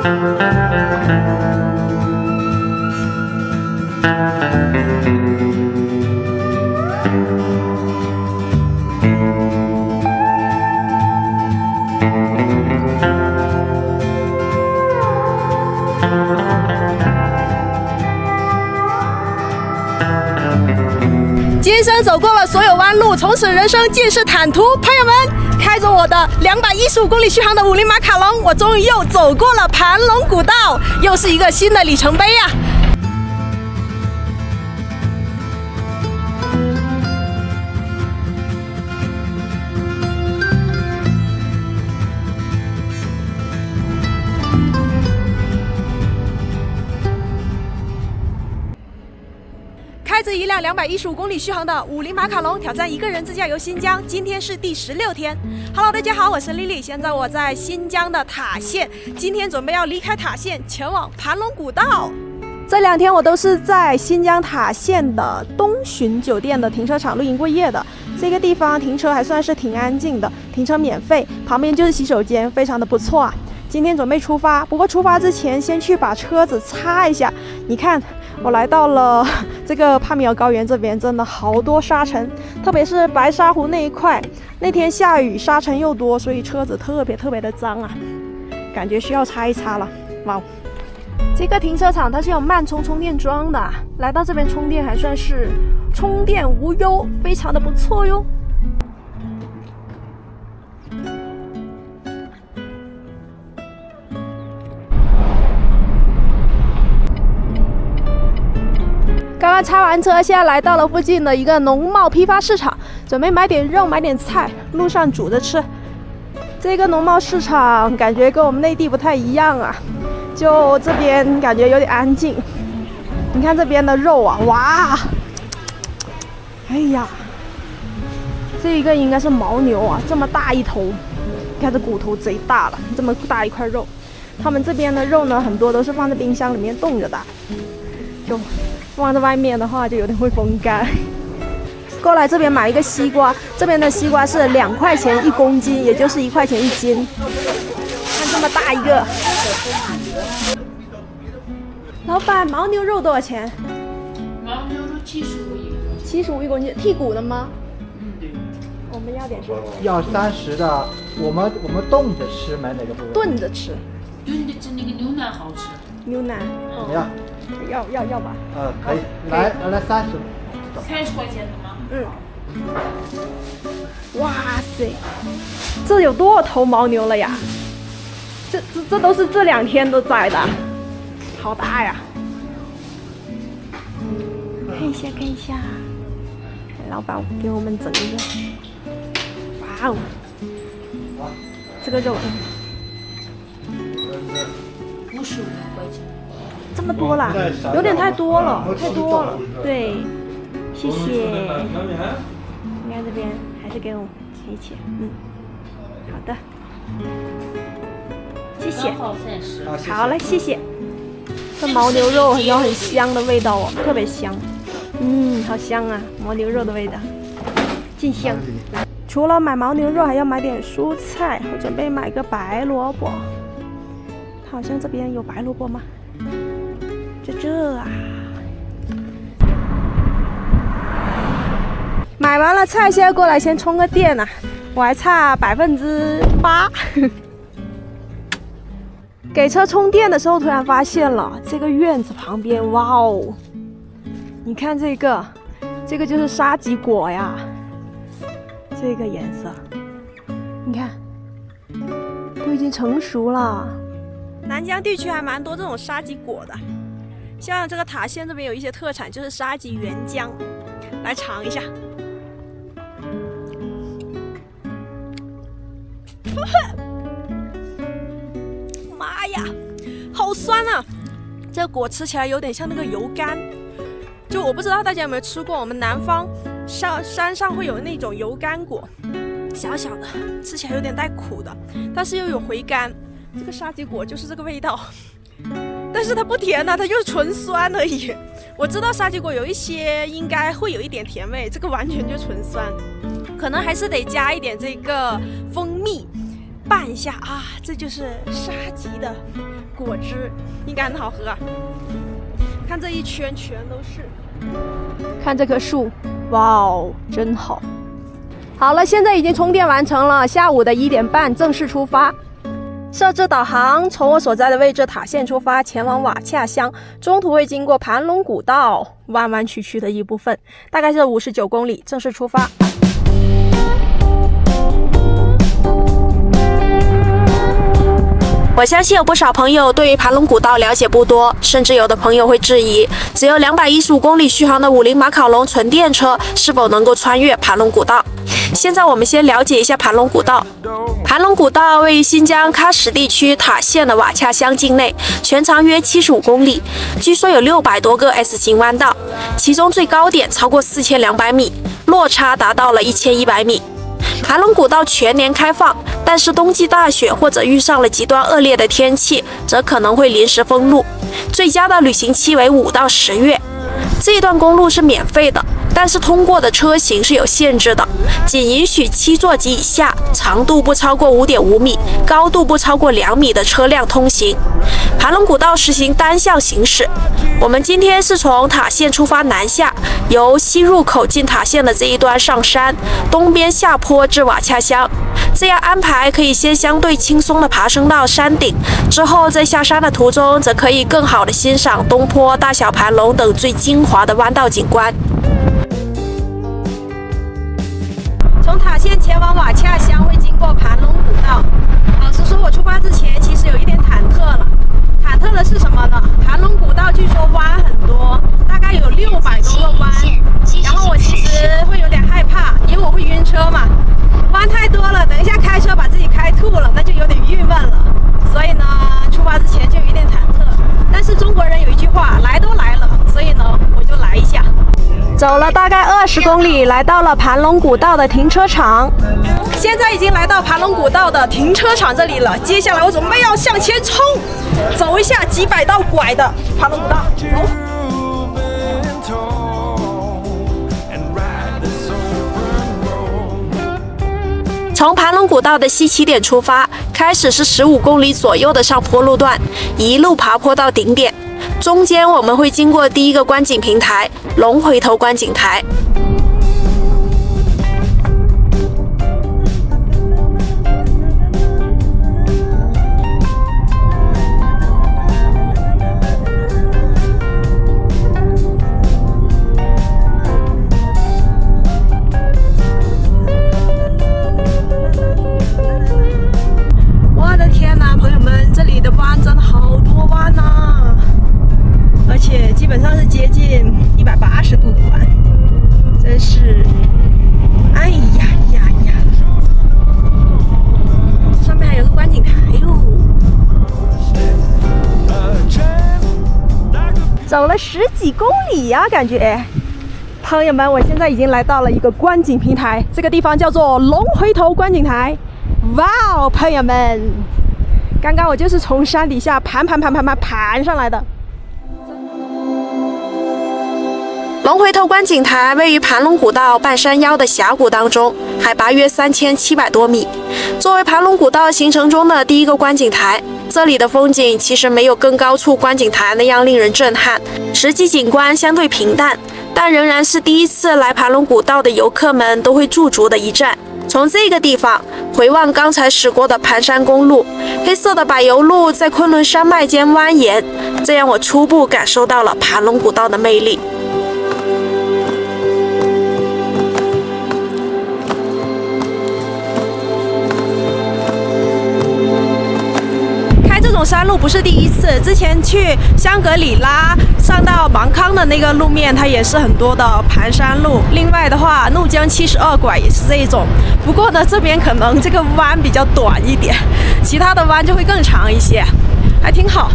今生走过了所有弯路，从此人生尽是坦途。朋友们，开着我的215公里续航的50马卡龙，我终于又走过了盘龙古道，又是一个新的里程碑呀！开着一辆215公里续航的50马卡龙，挑战一个人自驾游新疆。今天是第16天。Hello， 大家好，我是丽丽。现在我在新疆的塔县，今天准备要离开塔县，前往盘龙古道。这2天我都是在新疆塔县的东巡酒店的停车场露营过夜的。这个地方停车还算是挺安静的，停车免费，旁边就是洗手间，非常的不错啊。今天准备出发，不过出发之前先去把车子擦一下。你看，我来到了这个帕米尔高原这边，真的好多沙尘，特别是白沙湖那一块。那天下雨，沙尘又多，所以车子特别的脏啊，感觉需要擦一擦了。哇，这个停车场它是有慢充充电桩的，来到这边充电还算是充电无忧，非常的不错哟。刚刚擦完车，现在来到了附近的一个农贸批发市场，准备买点肉，买点菜，路上煮着吃。这个农贸市场感觉跟我们内地不太一样啊，就这边感觉有点安静。你看这边的肉啊，哇，哎呀，这个应该是牦牛啊，这么大一头，你看这骨头贼大了，这么大一块肉。他们这边的肉呢，很多都是放在冰箱里面冻着的，就放在外面的话就有点会风干。过来这边买一个西瓜，这边的西瓜是2块钱1公斤，也就是1块钱1斤。看这么大一个。老板，牦牛肉多少钱？牦牛肉75一个。751公斤，剔骨的吗？嗯，对。我们要点什么？要30的，我们冻着吃，买哪个部位？炖着吃。炖着吃那个牛腩好吃。牛腩。怎么样？要吧。可以，来30。30块钱的吗？嗯。哇塞，这有多少头牦牛了呀？这都是这2天都宰的，好大呀！看一下，老板给我们整一个。哇哦，这个肉55块钱。这么多啦，有点太多了，对，谢谢。你看这边还是给我切一切，好的，谢谢。好嘞，谢谢。这牦牛肉有很香的味道哦，特别香。好香啊，牦牛肉的味道，真香。除了买牦牛肉，还要买点蔬菜。我准备买个白萝卜。它好像这边有白萝卜吗？就这啊。买完了菜，现在过来先充个电啊，我还差8%。给车充电的时候，突然发现了这个院子旁边，哇哦！你看这个就是沙棘果呀，这个颜色，你看都已经成熟了。南疆地区还蛮多这种沙棘果的，像这个塔县这边有一些特产，就是沙棘原浆，来尝一下。妈呀，好酸啊！这个果吃起来有点像那个油柑，就我不知道大家有没有吃过，我们南方山上会有那种油柑果，小小的，吃起来有点带苦的，但是又有回甘。这个沙棘果就是这个味道，但是它不甜啊，它就是纯酸而已。我知道沙棘果有一些应该会有一点甜味，这个完全就纯酸，可能还是得加一点这个蜂蜜。拌一下啊，这就是沙棘的果汁，应该很好喝。看这一圈全都是，看这棵树，哇哦，真好。好了，现在已经充电完成了，下午的1点半正式出发。设置导航，从我所在的位置塔县出发，前往瓦恰乡，中途会经过盘龙古道，弯弯曲曲的一部分，大概是59公里，正式出发。我相信有不少朋友对于盘龙古道了解不多，甚至有的朋友会质疑，只有215公里续航的50马卡龙纯电车是否能够穿越盘龙古道。现在我们先了解一下盘龙古道。盘龙古道位于新疆喀什地区塔县的瓦恰乡境内，全长约75公里，据说有600多个 S 型弯道，其中最高点超过4200米，落差达到了1100米。盘龙古道全年开放，但是冬季大雪或者遇上了极端恶劣的天气，则可能会临时封路。最佳的旅行期为5到10月。这一段公路是免费的，但是通过的车型是有限制的，仅允许7座及以下、长度不超过5.5米、高度不超过2米的车辆通行。盘龙古道实行单向行驶。我们今天是从塔县出发南下，由西入口进塔县的这一端上山，东边下坡至瓦恰乡。这样安排可以先相对轻松地爬升到山顶，之后在下山的途中则可以更好地欣赏东坡、大小盘龙等最精华的弯道景观。从塔县前往瓦恰乡会经过盘龙古道。老实说，我出发之前其实有一点忐忑了。忐忑的是什么呢？盘龙古道据说弯很多，大概有600多个弯，然后我其实会有点害怕，因为我会晕车嘛。弯太多了，等一下开车把自己开吐了，那就有点郁闷了。所以呢，出发之前就有一点忐忑。但是中国人有一句话，来都来了，所以呢，我就来一下。走了大概20公里，来到了盘龙古道的停车场。现在已经来到盘龙古道的停车场这里了，接下来我准备要向前冲，走一下几百道拐的盘龙古道，走。从盘龙古道的西起点出发，开始是15公里左右的上坡路段，一路爬坡到顶点。中间我们会经过第一个观景平台——龙回头观景台。我的天哪，朋友们，这里的弯真的好多弯呐！而且基本上是接近180度的弯，真是，哎呀呀呀！上面还有个观景台哟。走了10几公里呀，感觉。朋友们，我现在已经来到了一个观景平台，这个地方叫做龙回头观景台。哇哦，朋友们，刚刚我就是从山底下盘上来的。龙回头观景台位于盘龙古道半山腰的峡谷当中，海拔约3700多米。作为盘龙古道行程中的第一个观景台，这里的风景其实没有更高处观景台那样令人震撼，实际景观相对平淡，但仍然是第一次来盘龙古道的游客们都会驻足的一站。从这个地方回望刚才驶过的盘山公路，黑色的柏油路在昆仑山脉间蜿蜒，这让我初步感受到了盘龙古道的魅力。这种山路不是第一次，之前去香格里拉上到芒康的那个路面，它也是很多的盘山路。另外的话，怒江72拐也是这一种，不过呢，这边可能这个弯比较短一点，其他的弯就会更长一些，还挺好。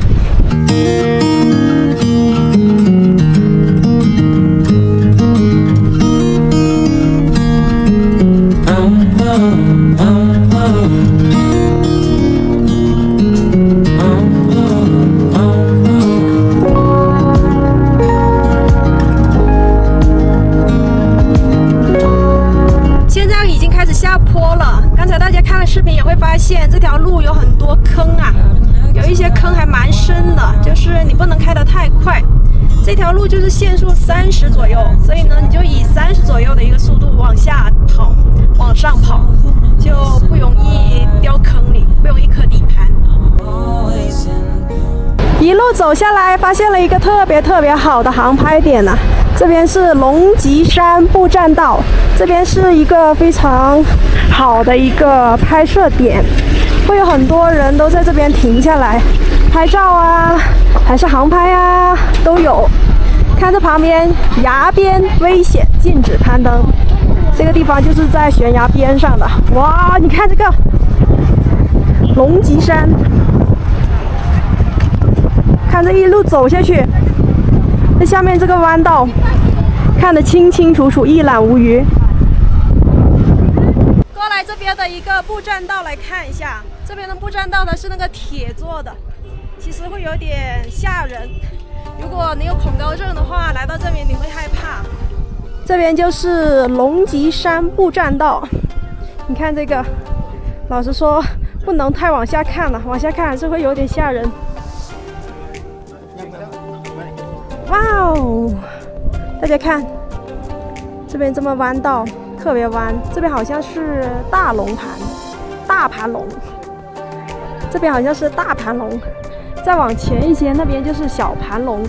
现这条路有很多坑啊，有一些坑还蛮深的，就是你不能开得太快。这条路就是限速30左右，所以呢，你就以30左右的一个速度往下跑，往上跑，就不容易掉坑里，不容易磕底盘。一路走下来，发现了一个特别好的航拍点啊！这边是龙脊山步栈道，这边是一个非常好的一个拍摄点，会有很多人都在这边停下来拍照啊，还是航拍啊，都有。看这旁边，崖边危险，禁止攀登。这个地方就是在悬崖边上的。哇，你看这个龙脊山。看这一路走下去，这下面这个弯道看得清清楚楚，一览无余。过来这边的一个步栈道来看一下，这边的步栈道呢是那个铁做的，其实会有点吓人。如果你有恐高症的话，来到这边你会害怕。这边就是龙脊山步栈道，你看这个，老实说不能太往下看了，往下看还是会有点吓人。哇哦！大家看，这边这么弯道，特别弯。这边好像是大盘龙。这边好像是大盘龙，再往前一些，那边就是小盘龙。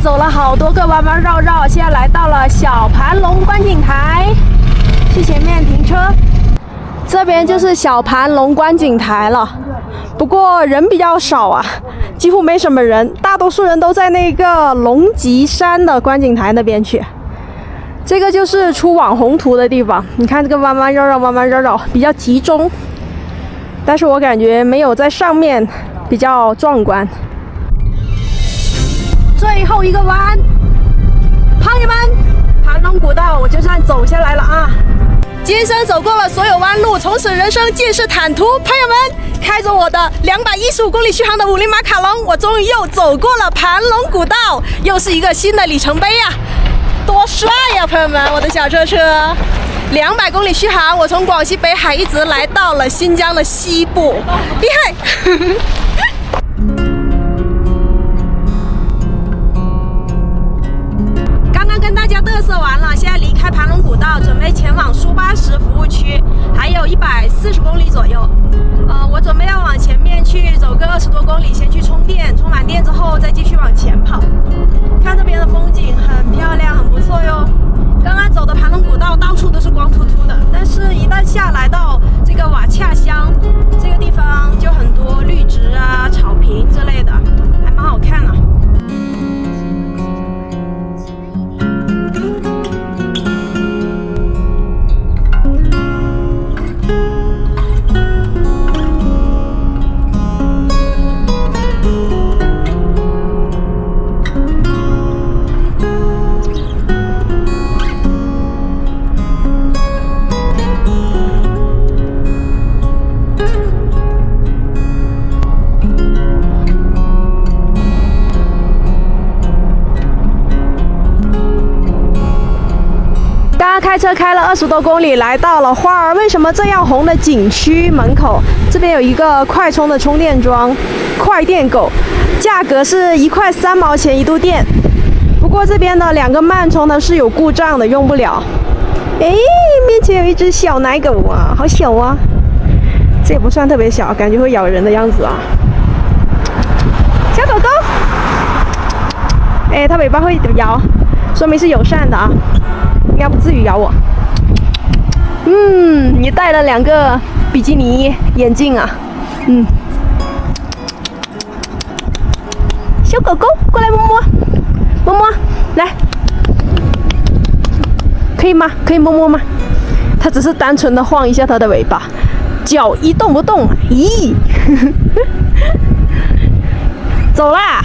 走了好多个弯弯绕绕，现在来到了小盘龙观景台，去前面停车。这边就是小盘龙观景台了，不过人比较少啊，几乎没什么人，大多数人都在那个龙脊山的观景台那边去。这个就是出网红图的地方，你看这个弯弯绕绕，弯弯绕绕比较集中，但是我感觉没有在上面比较壮观。最后一个弯，朋友们，盘龙古道我就算走下来了啊！今生走过了所有弯路，从此人生尽是坦途。朋友们，开着我的215公里续航的50马卡龙，我终于又走过了盘龙古道，又是一个新的里程碑呀！多帅呀，朋友们，我的小车车！200公里续航，我从广西北海一直来到了新疆的西部，厉害！跟大家嘚瑟完了，现在离开盘龙古道，准备前往苏巴什服务区，还有140公里左右。我准备要往前面去走个20多公里，先去充电，充满电之后再继续往前跑。看这边的风景很漂亮，很不错哟。刚刚走的盘龙古道到处都是光秃秃的，但是一旦下来到这个瓦恰乡这个地方，就很多绿植啊。开车开了20多公里，来到了花儿为什么这样红的景区门口。这边有一个快充的充电桩，快电狗，价格是1块3毛钱1度电。不过这边的2个慢充呢是有故障的，用不了。哎，面前有一只小奶狗啊，好小啊！这也不算特别小，感觉会咬人的样子啊。小狗狗，哎，它尾巴会摇，说明是友善的啊，应该不至于咬我。你戴了2个比基尼眼镜啊，小狗狗过来摸摸，摸摸，来，可以吗？可以摸摸吗？它只是单纯的晃一下它的尾巴，脚一动不动，咦，走啦，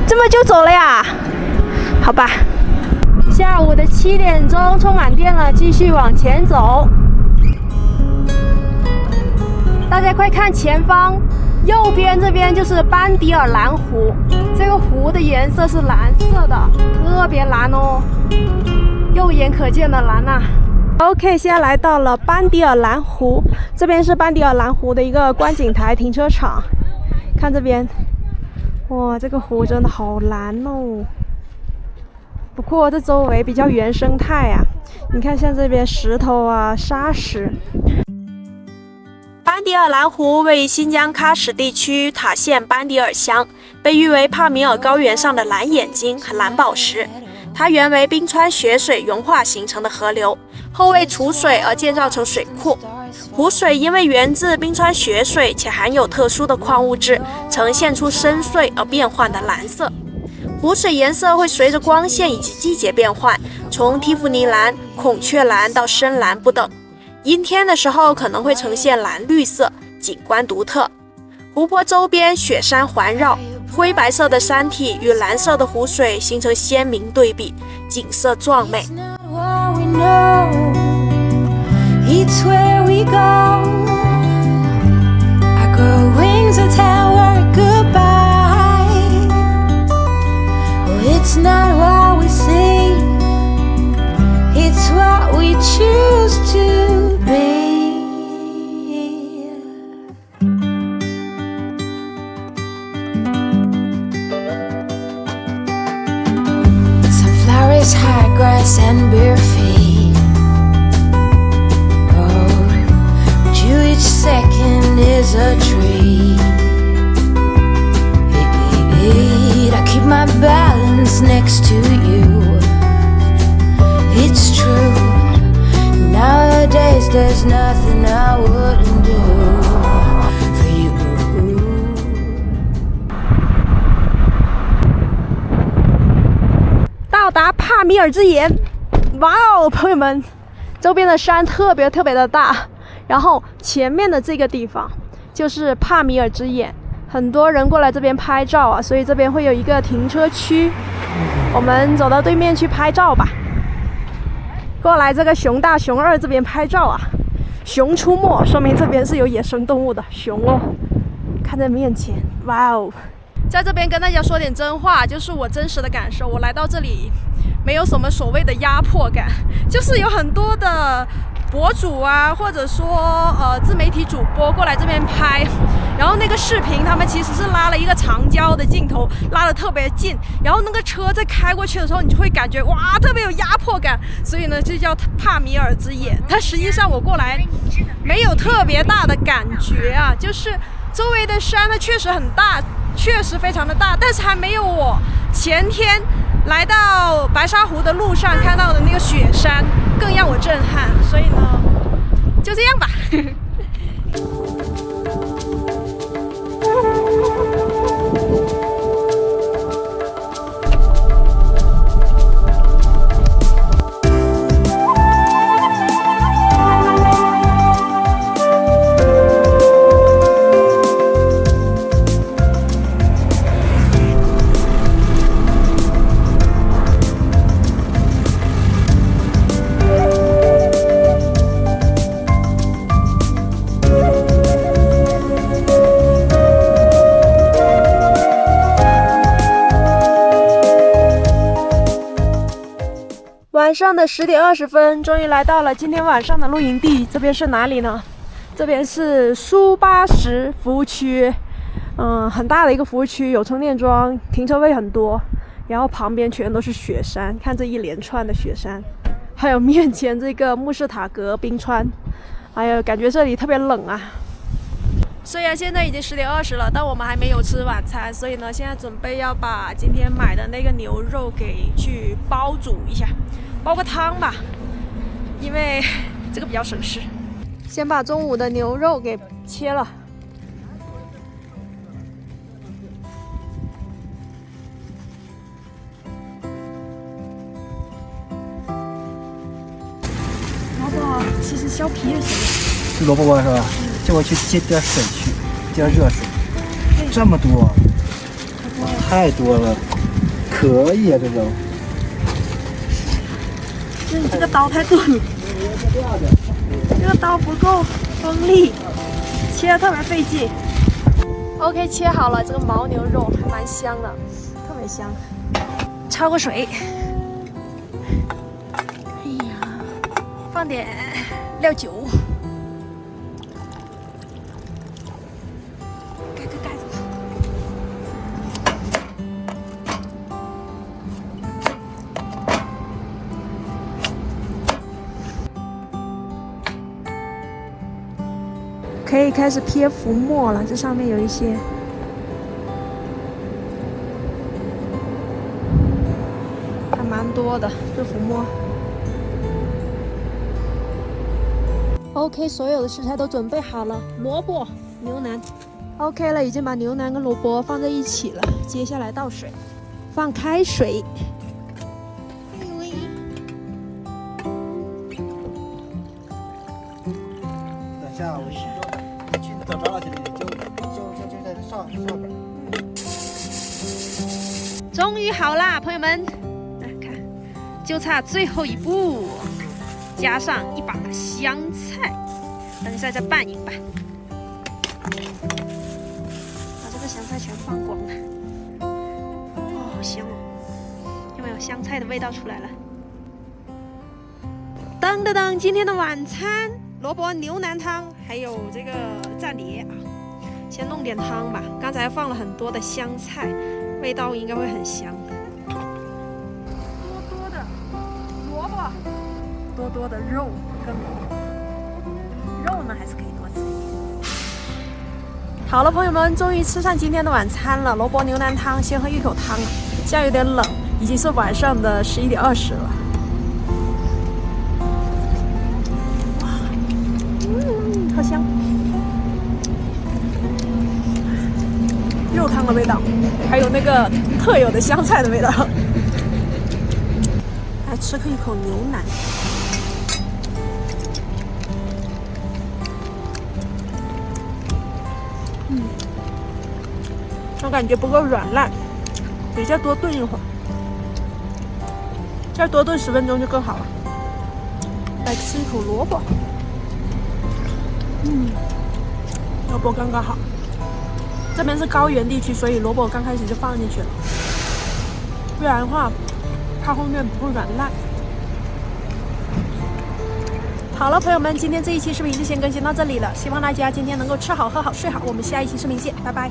这么就走了呀？好吧。下午的7点钟充满电了，继续往前走。大家快看前方，右边这边就是班迪尔蓝湖，这个湖的颜色是蓝色的，特别蓝哦，肉眼可见的蓝啊。OK， 现在来到了班迪尔蓝湖，这边是班迪尔蓝湖的一个观景台停车场。看这边，哇，这个湖真的好蓝哦。不过这周围比较原生态啊，你看像这边石头啊、沙石。班迪尔蓝湖位于新疆喀什地区塔县班迪尔乡，被誉为帕米尔高原上的蓝眼睛和蓝宝石。它原为冰川雪水融化形成的河流，后为储水而建造成水库。湖水因为源自冰川雪水且含有特殊的矿物质，呈现出深邃而变幻的蓝色。湖水颜色会随着光线以及季节变换，从蒂芙尼蓝、孔雀蓝到深蓝不等。阴天的时候可能会呈现蓝绿色，景观独特。湖泊周边雪山环绕，灰白色的山体与蓝色的湖水形成鲜明对比，景色壮美。It's not what we see, it's what we choose to be. Sunflowers, high grass and bare feet. Oh, but you each second is a treat. I keep my balance next to you. It's true. Nowadays there's nothing I wouldn't do for you. 到达帕米尔之眼，哇哦，朋友们，周边的山特别的大，然后前面的这个地方就是帕米尔之眼。很多人过来这边拍照啊，所以这边会有一个停车区，我们走到对面去拍照吧。过来这个熊大熊二这边拍照啊，熊出没，说明这边是有野生动物的熊哦。看在面前，哇哦！在这边跟大家说点真话，就是我真实的感受。我来到这里，没有什么所谓的压迫感，就是有很多的博主啊，或者说自媒体主播过来这边拍，然后那个视频他们其实是拉了一个长焦的镜头，拉得特别近，然后那个车在开过去的时候，你就会感觉哇，特别有压迫感，所以呢就叫帕米尔之眼。但实际上我过来没有特别大的感觉啊，就是周围的山呢确实很大，确实非常的大，但是还没有我前天来到白沙湖的路上看到的那个雪山更让我震撼，所以呢，就这样吧。晚上的10点20分，终于来到了今天晚上的露营地。这边是哪里呢？这边是苏巴什服务区，很大的一个服务区，有充电桩，停车位很多，然后旁边全都是雪山，看这一连串的雪山，还有面前这个穆士塔格冰川，哎呀，感觉这里特别冷啊。虽然现在已经10点20了，但我们还没有吃晚餐，所以呢，现在准备要把今天买的那个牛肉给去煲煮一下，煲个汤吧，因为这个比较省事。先把中午的牛肉给切了。萝卜其实削皮也行。萝卜是吧？叫我去接点水去，接热水。这么多，太多了，可以啊，这都。那你这个刀太钝了，这个刀不够锋利，切得特别费劲。OK， 切好了，这个牦牛肉还蛮香的，特别香。焯个水，哎呀，放点料酒，盖个盖子。可以开始撇浮沫了，这上面有一些。还蛮多的，这浮沫。OK， 所有的食材都准备好了，萝卜、牛腩。OK 了，已经把牛腩跟萝卜放在一起了。接下来倒水，放开水。等下我去找张老师就在上边。终于好啦，朋友们，来看，就差最后一步，加上一把香菜，等一下再拌一拌，把这个香菜全放光了。哦，好香哦！有没有香菜的味道出来了？噔噔噔，今天的晚餐，萝卜牛腩汤，还有这个蘸碟啊。先弄点汤吧，刚才放了很多的香菜，味道应该会很香。多多的萝卜，多多的肉跟萝卜，肉呢还是可以多吃一点。好了，朋友们，终于吃上今天的晚餐了，萝卜牛腩汤，先喝一口汤。现在有点冷，已经是晚上的11点20了。哇，好香！肉汤的味道，还有那个特有的香菜的味道。来吃一口牛腩。我感觉不够软烂，得再多炖一会儿，再多炖10分钟就更好了。来吃一口萝卜，萝卜刚刚好。这边是高原地区，所以萝卜刚开始就放进去了，不然的话，它后面不会软烂。好了，朋友们，今天这一期视频就先更新到这里了，希望大家今天能够吃好、喝好、睡好。我们下一期视频见，拜拜。